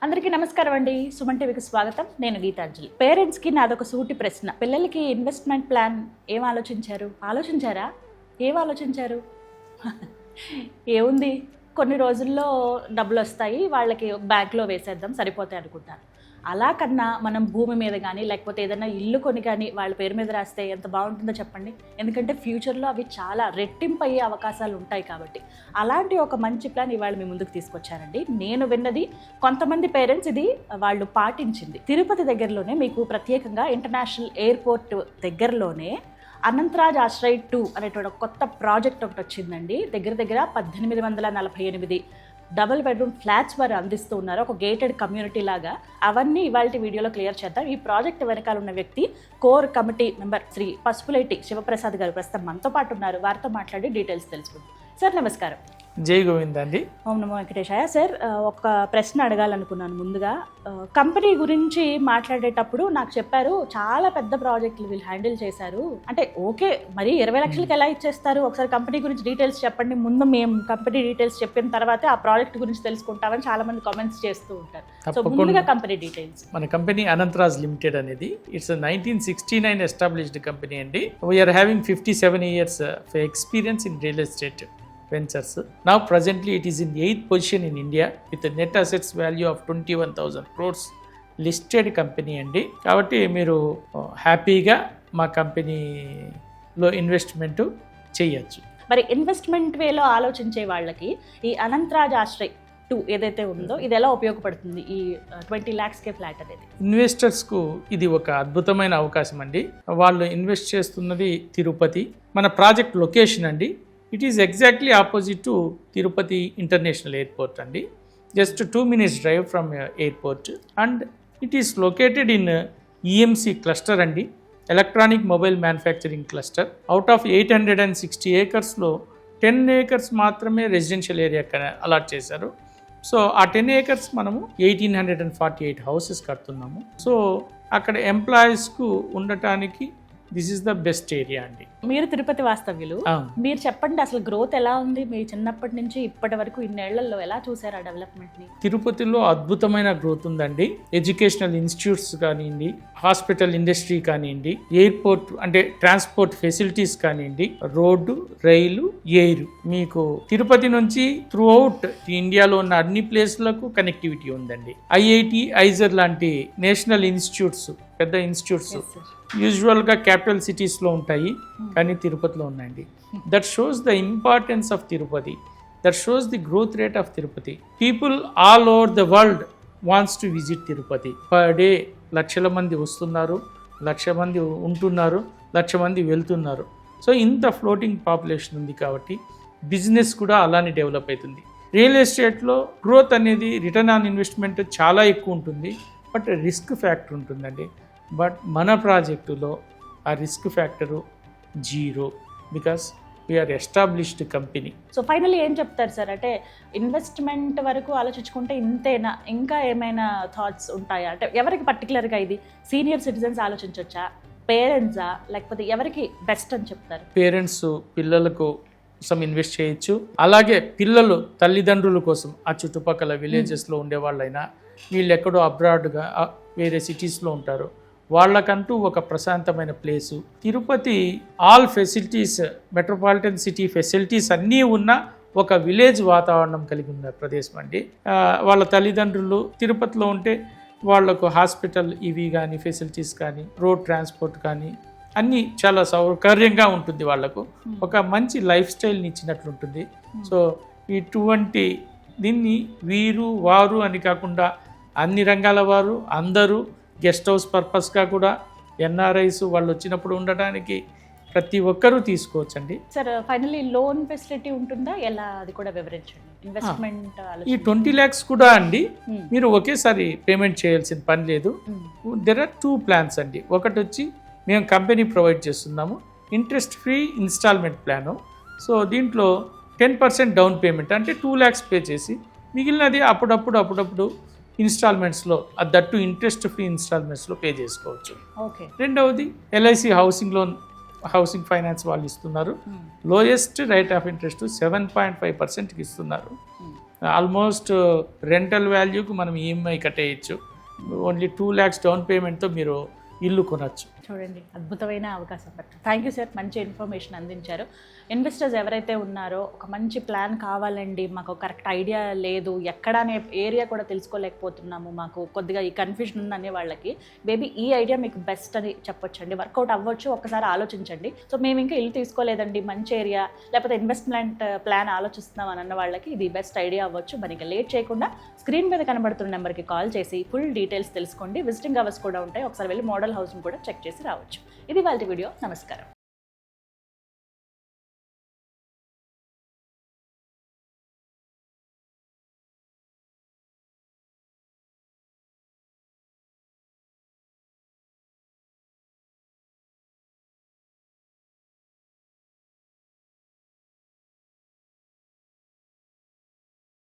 అందరికీ నమస్కారం అండి. సుమన్ టీవీకి స్వాగతం. నేను గీతాంజలి. పేరెంట్స్కి నాదొక సూటి ప్రశ్న. పిల్లలకి ఇన్వెస్ట్మెంట్ ప్లాన్ ఏం ఆలోచించారా? ఏం ఆలోచించారు? ఏముంది, కొన్ని రోజుల్లో డబ్బులు వస్తాయి, వాళ్ళకి బ్యాంక్లో వేసేద్దాం సరిపోతాయి అనుకుంటారు. అలా కన్నా మనం భూమి మీద కానీ లేకపోతే ఏదైనా ఇల్లు కొని కానీ వాళ్ళ పేరు మీద రాస్తే ఎంత బాగుంటుందో చెప్పండి. ఎందుకంటే ఫ్యూచర్లో అవి చాలా రెట్టింపు అయ్యే అవకాశాలు ఉంటాయి కాబట్టి అలాంటి ఒక మంచి ప్లాన్ ఇవాళ మీ ముందుకు తీసుకొచ్చారండి. నేను విన్నది, కొంతమంది పేరెంట్స్ ఇది వాళ్ళు పాటించింది. తిరుపతి దగ్గరలోనే మీకు ప్రత్యేకంగా ఇంటర్నేషనల్ ఎయిర్పోర్ట్ దగ్గరలోనే అనంతరాజ్ ఆశ్రయ్ 2 అనేటువంటి ఒక కొత్త ప్రాజెక్ట్ ఒకటి వచ్చిందండి. దగ్గర 1848 డబుల్ బెడ్రూమ్ ఫ్లాట్స్ వారు అందిస్తూ ఉన్నారు, ఒక గేటెడ్ కమ్యూనిటీ లాగా. అవన్నీ ఇవాళ వీడియోలో క్లియర్ చేద్దాం. ఈ ప్రాజెక్ట్ వెనకాల ఉన్న వ్యక్తి core committee member Shri Pasupuleti Sivaprasad గారు ప్రస్తుతం మనతో పాటు ఉన్నారు. వారితో మాట్లాడి డీటెయిల్స్ తెలుసుకుందాం. సార్ నమస్కారం. జై గోవింద్ అండి. ఓం నమో వెంకటేశాయ. సార్, ఒక ప్రశ్న అడగాలనుకున్నాను. ముందుగా కంపెనీ గురించి మాట్లాడేటప్పుడు నాకు చెప్పారు చాలా పెద్ద ప్రాజెక్టులు వీళ్ళు హ్యాండిల్ చేశారు అంటే. ఓకే, మరి 20 లక్షలకి ఎలా ఇచ్చేస్తారు? ఒకసారి కంపెనీ గురించి డీటెయిల్స్ చెప్పండి. ముందు మేము కంపెనీ డీటెయిల్స్ చెప్పిన తర్వాతే ఆ ప్రాజెక్ట్ గురించి తెలుసుకుంటామని చాలా మంది కామెంట్స్ చేస్తూ ఉంటారు. సో ముందుగా కంపెనీ డీటెయిల్స్. మన కంపెనీ అనంతరాజ్ లిమిటెడ్ అనేది ఇట్స్ 1969 ఎస్టాబ్లిష్డ్ కంపెనీ అండి. We are having 57 years experience in real estate ventures. Now presently it is in 8th position in India with a net assets value of 21,000 crores listed company అండి. కాబట్టి మీరు హ్యాపీగా మా కంపెనీలో investment చేయొచ్చు. మరి ఇన్వెస్ట్మెంట్ వేలో ఆలోచించే వాళ్ళకి ఈ అనంతరాజ్ ఆశ్రయ్ 2 ఏదైతే ఉందో ఇది ఎలా ఉపయోగపడుతుంది? ఈ 20 lakhs ఫ్లాట్ అనేది ఇన్వెస్టర్స్కు ఇది ఒక అద్భుతమైన అవకాశం అండి. వాళ్ళు ఇన్వెస్ట్ చేస్తున్నది తిరుపతి. మన ప్రాజెక్ట్ లొకేషన్ అండి, it is exactly opposite to Tirupati international airport అండి. Just 2 minutes drive from airport. And it is located in EMC cluster అండి, electronic mobile manufacturing cluster. Out of 860 acresలో 10 acres మాత్రమే రెసిడెన్షియల్ ఏరియా అలాట్ చేశారు. So ఆ 10 acres మనము 1848 houses కడుతున్నాము. So అక్కడ ఎంప్లాయీస్కు ఉండటానికి this is the best area అండి. మీరు తిరుపతి వాస్తవ్యులు, మీరు చెప్పండి అసలు గ్రోత్ ఎలా ఉంది? మీ చిన్నప్పటి నుంచి ఇప్పటి వరకు ఇన్నేళ్లలో ఎలా చూసారు ఆ డెవలప్మెంట్ ని? తిరుపతిలో అద్భుతమైన గ్రోత్ ఉందండి. ఎడ్యుకేషనల్ ఇన్స్టిట్యూట్స్ కానివ్వండి, హాస్పిటల్ ఇండస్ట్రీ కానివ్వండి, ఎయిర్పోర్ట్ అంటే ట్రాన్స్పోర్ట్ ఫెసిలిటీస్ కానివ్వండి, రోడ్డు, రైలు, ఎయిర్, మీకు తిరుపతి నుంచి త్రూ అవుట్ ఇండియాలో ఉన్న అన్ని ప్లేస్లకు కనెక్టివిటీ ఉందండి. ఐఐటి, ఐజర్ లాంటి నేషనల్ ఇన్స్టిట్యూట్స్, పెద్ద ఇన్స్టిట్యూట్స్ యూజువల్గా క్యాపిటల్ సిటీస్లో ఉంటాయి, కానీ తిరుపతిలో ఉన్నాయండి. That shows the importance of Tirupati, that shows the growth rate of Tirupati. People all over the world wants to visit Tirupati. Per day లక్షల మంది వస్తున్నారు, 1,00,000 మంది ఉంటున్నారు, 1,00,000 మంది వెళ్తున్నారు. సో ఇంత ఫ్లోటింగ్ పాపులేషన్ ఉంది కాబట్టి బిజినెస్ కూడా అలానే డెవలప్ అవుతుంది. రియల్ ఎస్టేట్లో గ్రోత్ అనేది రిటర్న్ ఆన్ ఇన్వెస్ట్మెంట్ చాలా ఎక్కువ ఉంటుంది, బట్ రిస్క్ ఫ్యాక్టర్ ఉంటుందండి. బట్ మన ప్రాజెక్టులో ఆ risk factor 0 because we are established company. So finally ఏం చెప్తారు సార్? అంటే ఇన్వెస్ట్మెంట్ వరకు ఆలోచించుకుంటే ఇంతేనా, ఇంకా ఏమైనా థాట్స్ ఉంటాయా? అంటే ఎవరికి పర్టికులర్గా ఇది సీనియర్ సిటిజన్స్ ఆలోచించవచ్చా, పేరెంట్సా, లేకపోతే ఎవరికి బెస్ట్ అని చెప్తారు? పేరెంట్స్ పిల్లలకు కోసం ఇన్వెస్ట్ చేయొచ్చు, అలాగే పిల్లలు తల్లిదండ్రుల కోసం ఆ చుట్టుపక్కల విలేజెస్లో ఉండేవాళ్ళైనా, వీళ్ళు ఎక్కడో అబ్రాడ్గా వేరే సిటీస్లో ఉంటారు, వాళ్ళకంటూ ఒక ప్రశాంతమైన place. Tirupati all facilities, metropolitan city facilities అన్నీ ఉన్న ఒక విలేజ్ వాతావరణం కలిగి ఉన్న ప్రదేశం అండి. వాళ్ళ తల్లిదండ్రులు తిరుపతిలో ఉంటే వాళ్లకు హాస్పిటల్ ఇవి కానీ, ఫెసిలిటీస్ కానీ, రోడ్ ట్రాన్స్పోర్ట్ కానీ అన్నీ చాలా సౌకర్యంగా ఉంటుంది. వాళ్లకు ఒక మంచి లైఫ్ స్టైల్ని ఇచ్చినట్లుంటుంది. సో ఇటువంటి దీన్ని వీరు వారు అని కాకుండా అన్ని రంగాల వారు అందరూ గెస్ట్ హౌస్ పర్పస్గా కూడా ఎన్ఆర్ఐస్ వాళ్ళు వచ్చినప్పుడు ఉండడానికి ప్రతి ఒక్కరూ తీసుకోవచ్చండి. సార్ ఫైనల్లీ లోన్ ఫెసిలిటీ ఉంటుందా, ఎలా అది కూడా వివరించండి. ఇన్వెస్ట్మెంట్ ఈ 20 lakhs కూడా అండి మీరు ఒకేసారి పేమెంట్ చేయాల్సిన పని లేదు. దెర్ ఆర్ 2 plans అండి. ఒకటి వచ్చి మేము కంపెనీ ప్రొవైడ్ చేస్తున్నాము interest free installment plan. So దీంట్లో 10% డౌన్ పేమెంట్ అంటే 2 lakhs పే చేసి మిగిలినది అప్పుడప్పుడు ఇన్స్టాల్మెంట్స్లో, దట్టు ఇంట్రెస్ట్ ఫ్రీ ఇన్స్టాల్మెంట్స్లో పే చేసుకోవచ్చు. రెండవది LIC housing loan, housing finance వాళ్ళు ఇస్తున్నారు. లోయెస్ట్ రేట్ ఆఫ్ ఇంట్రెస్ట్ 7.5% ఇస్తున్నారు. ఆల్మోస్ట్ రెంటల్ వాల్యూకి మనం ఈఎంఐ కట్టేయచ్చు. ఓన్లీ 2 lakhs డౌన్ పేమెంట్తో మీరు ఇల్లు కొనచ్చు. చూడండి, అద్భుతమైన అవకాశం. థ్యాంక్ యూ సార్, మంచి ఇన్ఫర్మేషన్ అందించారు. ఇన్వెస్టర్స్ ఎవరైతే ఉన్నారో ఒక మంచి ప్లాన్ కావాలండి, మాకు కరెక్ట్ ఐడియా లేదు, ఎక్కడనే ఏరియా కూడా తెలుసుకోలేకపోతున్నాము, మాకు కొద్దిగా ఈ కన్ఫ్యూజన్ ఉందనే వాళ్ళకి మేబీ ఈ ఐడియా మీకు బెస్ట్ అని చెప్పొచ్చండి. వర్కౌట్ అవ్వచ్చు, ఒక్కసారి ఆలోచించండి. సో మేము ఇంకా ఇల్లు తీసుకోలేదండి, మంచి ఏరియా లేకపోతే ఇన్వెస్ట్మెంట్ ప్లాన్ ఆలోచిస్తున్నాం అని అన్న వాళ్ళకి ఇది బెస్ట్ ఐడియా అవ్వచ్చు. మరి ఇంకా లేట్ చేయకుండా స్క్రీన్ మీద కనబడుతున్న నెంబర్కి కాల్ చేసి ఫుల్ డీటెయిల్స్ తెలుసుకోండి. విజిటింగ్ అవర్స్ కూడా ఉంటాయి, ఒకసారి వెళ్ళి మోడల్ హౌస్ని కూడా చెక్ చేసి రావచ్చు. ఇది వాళ్ళ వీడియో. నమస్కారం.